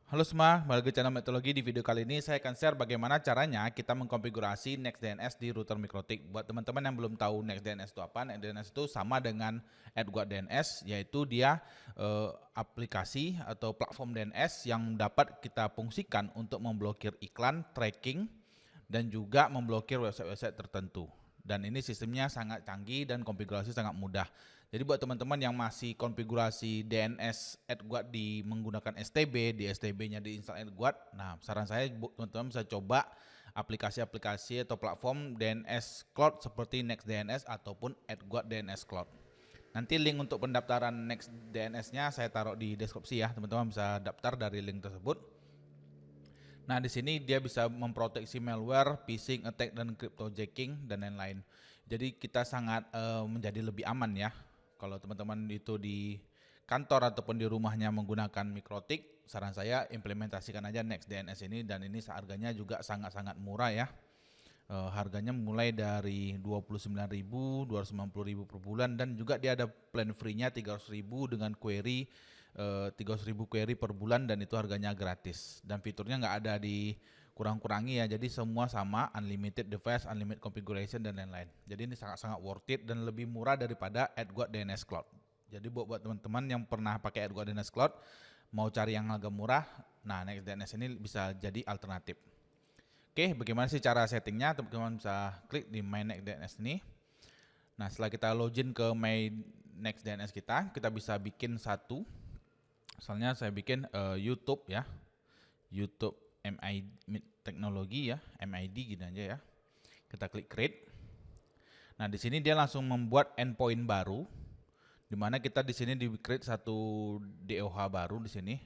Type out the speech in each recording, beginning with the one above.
Halo semua, balik ke channel Metodologi. Di video kali ini saya akan share bagaimana caranya kita mengkonfigurasi NextDNS di router Mikrotik. Buat teman-teman yang belum tahu NextDNS itu apa, NextDNS itu sama dengan AdGuard DNS, yaitu dia aplikasi atau platform DNS yang dapat kita fungsikan untuk memblokir iklan, tracking, dan juga memblokir website-website tertentu. Dan ini sistemnya sangat canggih dan konfigurasi sangat mudah. Jadi buat teman-teman yang masih konfigurasi DNS AdGuard di menggunakan STB, di STB-nya diinstal AdGuard, nah saran saya teman-teman bisa coba aplikasi-aplikasi atau platform DNS Cloud seperti NextDNS ataupun AdGuard DNS Cloud. Nanti link untuk pendaftaran NextDNS-nya saya taruh di deskripsi ya, teman-teman bisa daftar dari link tersebut. Nah, di sini dia bisa memproteksi malware, phishing attack, dan cryptojacking dan lain-lain. Jadi kita sangat menjadi lebih aman ya. Kalau teman-teman itu di kantor ataupun di rumahnya menggunakan Mikrotik, saran saya implementasikan aja NextDNS ini, dan ini harganya juga sangat-sangat murah ya. Harganya mulai dari 29.000, 290.000 per bulan, dan juga dia ada plan free-nya 300.000 dengan query 300.000 query per bulan, dan itu harganya gratis. Dan fiturnya nggak ada di kurang-kurangi ya, jadi semua sama, unlimited device, unlimited configuration, dan lain-lain. Jadi ini sangat-sangat worth it dan lebih murah daripada AdGuard DNS Cloud. Jadi buat teman-teman yang pernah pakai AdGuard DNS Cloud, mau cari yang agak murah, nah NextDNS ini bisa jadi alternatif. Oke, bagaimana sih cara settingnya? Teman-teman bisa klik di My NextDNS ini. Nah, setelah kita login ke My NextDNS kita bisa bikin satu. Misalnya saya bikin YouTube ya, YouTube MID Teknologi ya, MID gini aja ya. Kita klik create. Nah, di sini dia langsung membuat endpoint baru, di mana kita di sini di create satu DOH baru di sini.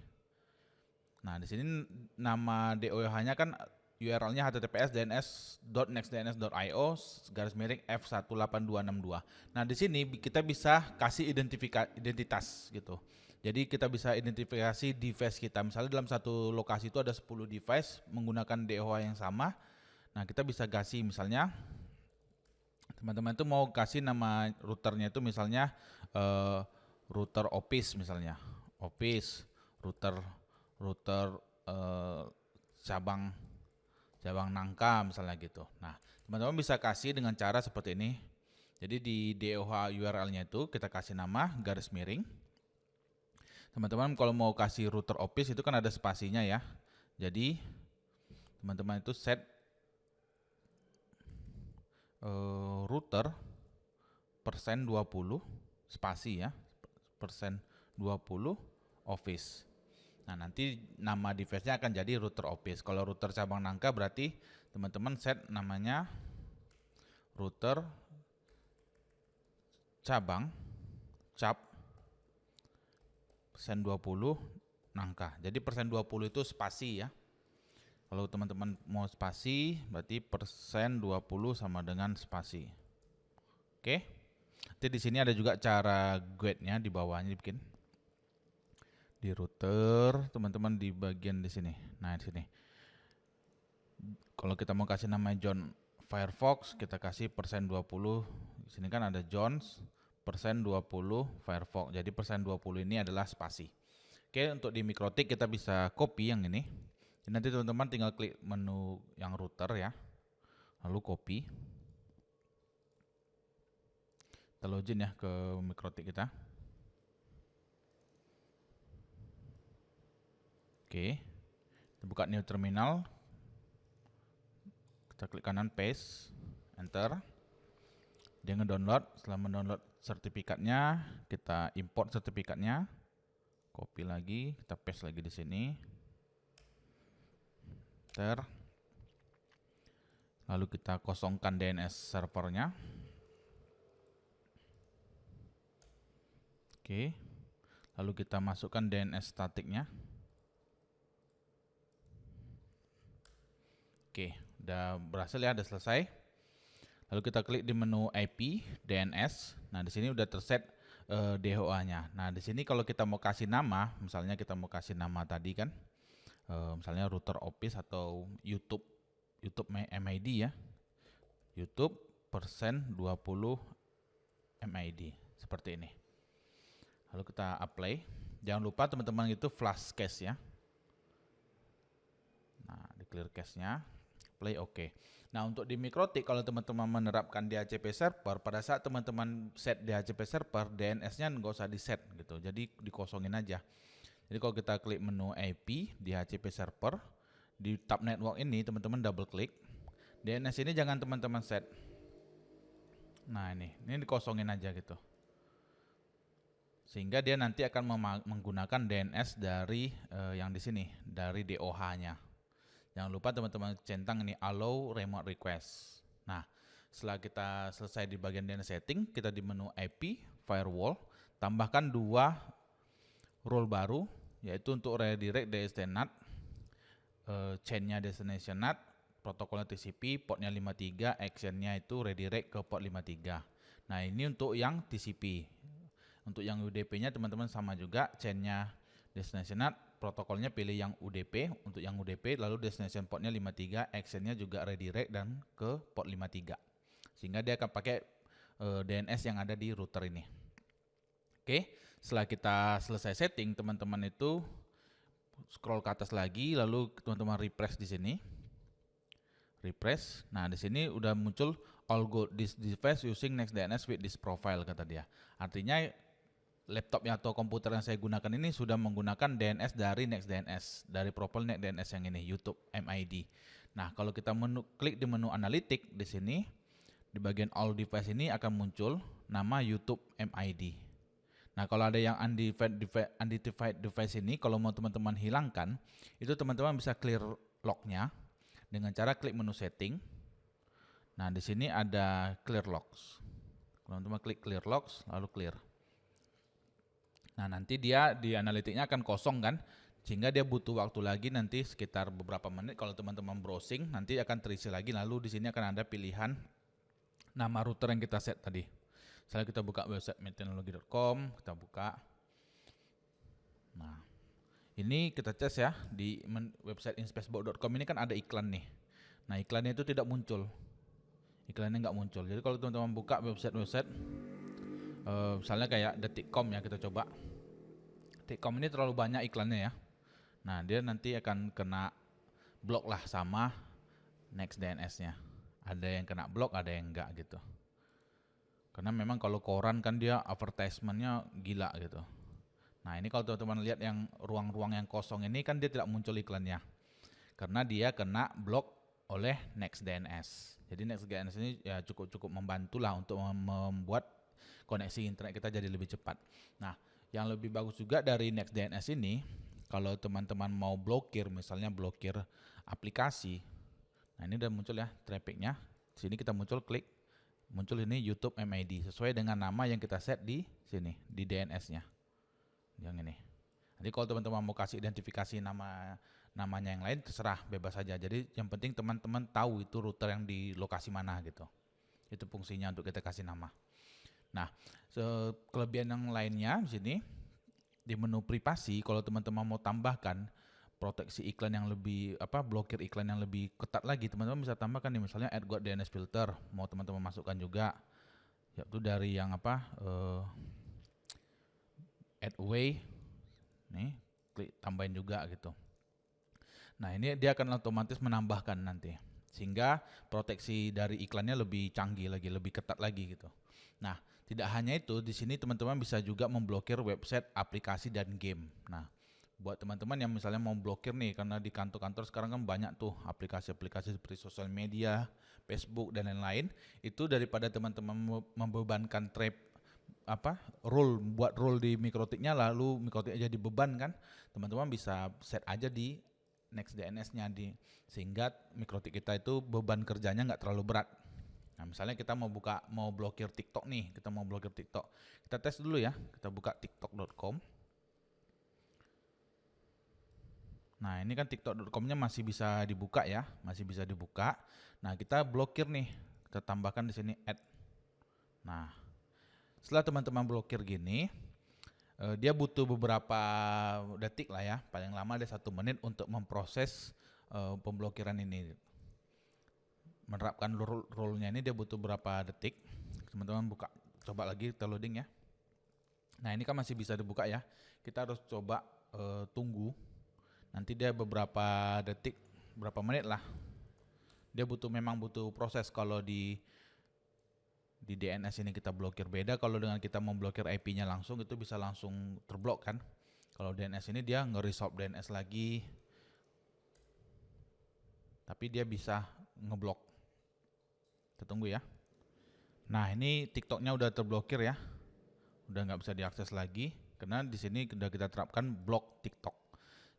Nah, di sini nama DOH-nya kan URL-nya https dns.nextdns.io /f18262. Nah, di sini kita bisa kasih identitas gitu. Jadi kita bisa identifikasi device kita. Misalnya dalam satu lokasi itu ada 10 device menggunakan DOH yang sama. Nah, kita bisa kasih misalnya teman-teman itu mau kasih nama routernya itu misalnya router Office misalnya. Office, router router cabang Nangka misalnya gitu. Nah, teman-teman bisa kasih dengan cara seperti ini. Jadi di DOH URL-nya itu kita kasih nama garis miring. Teman-teman kalau mau kasih router Office itu kan ada spasinya ya. Jadi teman-teman itu set router persen 20 spasi ya. Persen 20 Office. Nah, nanti nama device-nya akan jadi router Office. Kalau router cabang Nangka berarti teman-teman set namanya router cabang cap persen 20 Nangka. Jadi persen 20 itu spasi ya. Kalau teman-teman mau spasi berarti persen 20 sama dengan spasi. Oke. Nanti di sini ada juga cara guide-nya di bawahnya dibikin. Di router, teman-teman di bagian di sini. Nah, di sini. Kalau kita mau kasih nama John Firefox, kita kasih persen 20. Di sini kan ada John's persen 20 Firefox. Jadi persen 20 ini adalah spasi. Oke, untuk di Mikrotik kita bisa copy yang ini. Jadi nanti teman-teman tinggal klik menu yang router ya. Lalu copy. Kita login ya ke Mikrotik kita. Oke. Kita buka new terminal. Kita klik kanan paste, enter. Dia ngedownload. Setelah mendownload sertifikatnya, kita import sertifikatnya. Copy lagi, kita paste lagi di sini. Enter. Lalu kita kosongkan DNS servernya. Oke. Lalu kita masukkan DNS statiknya. Oke, udah berhasil ya, udah selesai. Lalu kita klik di menu IP DNS. Nah, di sini udah terset DOA-nya. Nah, di sini kalau kita mau kasih nama, misalnya kita mau kasih nama tadi kan, misalnya router Office atau YouTube MID ya. YouTube persen 20 MID seperti ini. Lalu kita apply. Jangan lupa teman-teman itu flash cache ya. clear cache-nya, play oke. Nah, untuk di MikroTik kalau teman-teman menerapkan DHCP server, pada saat teman-teman set DHCP server, DNS-nya nggak usah di set gitu, jadi dikosongin aja. Jadi kalau kita klik menu IP DHCP server, di tab network ini teman-teman double klik, DNS ini jangan teman-teman set. Nah, ini dikosongin aja gitu. Sehingga dia nanti akan menggunakan DNS dari yang di sini, dari DOH-nya. Jangan lupa teman-teman centang ini allow remote request. Nah, setelah kita selesai di bagian DNS setting, kita di menu IP firewall, tambahkan 2 role baru, yaitu untuk redirect DST NAT, chain-nya destination NAT, protokolnya TCP, portnya 53, action-nya itu redirect ke port 53. Nah, ini untuk yang TCP. Untuk yang UDP-nya teman-teman sama juga, chain-nya destination NAT, protokolnya pilih yang UDP. Untuk yang UDP lalu destination portnya 53, action-nya juga redirect dan ke port 53. Sehingga dia akan pakai DNS yang ada di router ini. Oke, setelah kita selesai setting, teman-teman itu scroll ke atas lagi, lalu teman-teman refresh di sini. Refresh. Nah, di sini udah muncul all good this device using NextDNS with this profile, kata dia. Artinya laptopnya atau komputer yang saya gunakan ini sudah menggunakan DNS dari NextDNS, dari profile NextDNS yang ini, YouTube MID. Nah, kalau kita klik di menu analitik di sini, di bagian all device ini akan muncul nama YouTube MID. Nah, kalau ada yang unidentified device ini, kalau mau teman-teman hilangkan, itu teman-teman bisa clear lognya dengan cara klik menu setting. Nah, di sini ada clear logs. Teman-teman klik clear logs, lalu clear. Nah, nanti dia di analitiknya akan kosong kan, sehingga dia butuh waktu lagi nanti sekitar beberapa menit. Kalau teman-teman browsing, nanti akan terisi lagi. Lalu di sini akan ada pilihan nama router yang kita set tadi. Misalnya kita buka website methodology.com, kita buka. Nah, ini kita tes ya, di website inspacebook.com ini kan ada iklan nih. Nah, iklannya itu tidak muncul. Iklannya nggak muncul. Jadi kalau teman-teman buka website, misalnya kayak detik.com ya, kita coba. Detik.com ini terlalu banyak iklannya ya. Nah, dia nanti akan kena blok lah sama NextDNS-nya. Ada yang kena blok, ada yang enggak gitu. Karena memang kalau koran kan dia advertisement-nya gila gitu. Nah, ini kalau teman-teman lihat yang ruang-ruang yang kosong ini kan dia tidak muncul iklannya. Karena dia kena blok oleh NextDNS. Jadi NextDNS ini ya cukup membantu lah untuk membuat koneksi internet kita jadi lebih cepat. Nah, yang lebih bagus juga dari NextDNS ini, kalau teman-teman mau blokir, misalnya blokir aplikasi. Nah, ini udah muncul ya trafficnya. Di sini kita muncul ini YouTube MID sesuai dengan nama yang kita set di sini di DNS-nya. Yang ini. Jadi kalau teman-teman mau kasih identifikasi namanya yang lain terserah, bebas saja. Jadi yang penting teman-teman tahu itu router yang di lokasi mana gitu. Itu fungsinya untuk kita kasih nama. Nah, kelebihan yang lainnya di sini di menu privasi, kalau teman-teman mau tambahkan proteksi iklan yang lebih blokir iklan yang lebih ketat lagi, teman-teman bisa tambahkan nih, misalnya AdGuard DNS filter, mau teman-teman masukkan juga, yaitu dari yang AdWay, nih klik tambahin juga gitu. Nah, ini dia akan otomatis menambahkan nanti, sehingga proteksi dari iklannya lebih canggih lagi, lebih ketat lagi gitu. Nah, tidak hanya itu, di sini teman-teman bisa juga memblokir website, aplikasi dan game. Nah, buat teman-teman yang misalnya mau blokir nih, karena di kantor-kantor sekarang kan banyak tuh aplikasi-aplikasi seperti sosial media, Facebook dan lain-lain, itu daripada teman-teman membebankan rule di MikroTiknya lalu MikroTik jadi beban kan, teman-teman bisa set aja di NextDNS-nya sehingga MikroTik kita itu beban kerjanya nggak terlalu berat. Nah, misalnya kita mau blokir TikTok nih, kita tes dulu ya, kita buka tiktok.com. Nah, ini kan tiktok.com-nya masih bisa dibuka ya, Nah, kita blokir nih, kita tambahkan di sini add. Nah, setelah teman-teman blokir gini, dia butuh beberapa detik lah ya, paling lama ada 1 menit untuk memproses pemblokiran ini. Menerapkan rule-nya ini dia butuh berapa detik. Teman-teman coba lagi, kita loading ya. Nah, ini kan masih bisa dibuka ya. Kita harus coba tunggu. Nanti dia beberapa detik berapa menit lah. Dia memang butuh proses kalau di DNS ini kita blokir. Beda kalau dengan kita memblokir IP-nya langsung, itu bisa langsung terblok kan. Kalau DNS ini dia nge-resolve DNS lagi, tapi dia bisa ngeblok. Kita tunggu ya. Nah, ini TikToknya udah terblokir ya, udah nggak bisa diakses lagi karena di sini udah kita terapkan blok TikTok.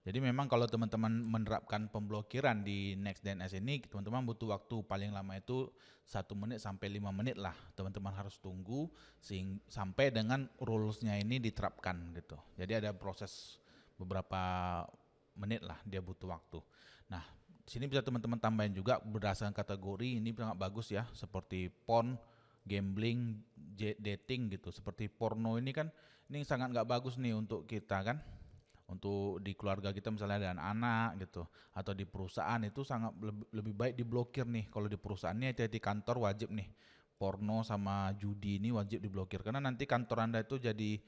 Jadi memang kalau teman-teman menerapkan pemblokiran di NextDNS ini, teman-teman butuh waktu paling lama itu 1 menit sampai 5 menit lah. Teman-teman harus tunggu sampai dengan rules-nya ini diterapkan gitu. Jadi ada proses beberapa menit lah dia butuh waktu. Nah, di sini bisa teman-teman tambahin juga berdasarkan kategori, ini sangat bagus ya, seperti porn, gambling, dating gitu. Seperti porno ini kan, ini sangat nggak bagus nih untuk kita kan. Untuk di keluarga kita misalnya ada anak gitu, atau di perusahaan itu sangat lebih baik diblokir nih. Kalau di perusahaannya di kantor wajib nih, porno sama judi ini wajib diblokir karena nanti kantor Anda itu jadi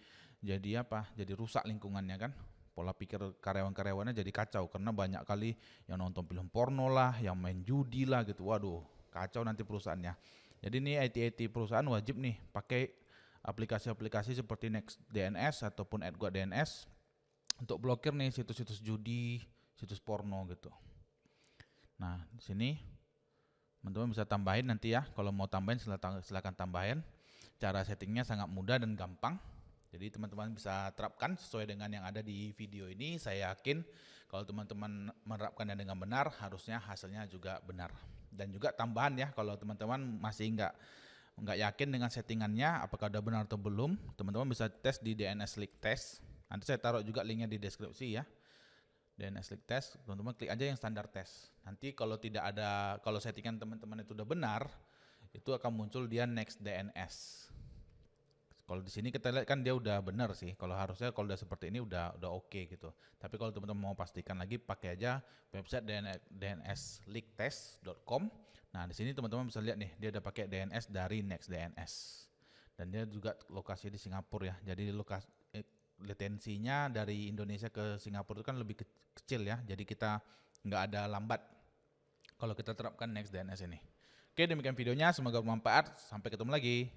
apa? Jadi rusak lingkungannya kan. Pola pikir karyawan-karyawannya jadi kacau karena banyak kali yang nonton film porno lah, yang main judi lah gitu. Waduh, kacau nanti perusahaannya. Jadi ini IT perusahaan wajib nih pakai aplikasi-aplikasi seperti NextDNS ataupun AdGuard DNS untuk blokir nih situs-situs judi, situs porno gitu. Nah, di sini teman-teman bisa tambahin nanti ya. Kalau mau tambahin silakan tambahin. Cara settingnya sangat mudah dan gampang. Jadi teman-teman bisa terapkan sesuai dengan yang ada di video ini. Saya yakin kalau teman-teman menerapkannya dengan benar, harusnya hasilnya juga benar. Dan juga tambahan ya, kalau teman-teman masih nggak yakin dengan settingannya, apakah udah benar atau belum, teman-teman bisa tes di DNS Leak Test. Nanti saya taruh juga linknya di deskripsi ya. DNS Leak Test, teman-teman klik aja yang standar tes. Nanti kalau tidak ada, kalau settingan teman-teman itu udah benar, itu akan muncul dia Next DNS. Kalau di sini kita lihat kan dia udah benar sih. Kalau harusnya kalau udah seperti ini udah oke gitu. Tapi kalau teman-teman mau pastikan lagi, pakai aja website dnsleaktest.com. Nah, di sini teman-teman bisa lihat nih, dia udah pakai DNS dari NextDNS. Dan dia juga lokasi di Singapura ya. Jadi latensinya dari Indonesia ke Singapura itu kan lebih kecil ya. Jadi kita nggak ada lambat kalau kita terapkan NextDNS ini. Oke, demikian videonya. Semoga bermanfaat. Sampai ketemu lagi.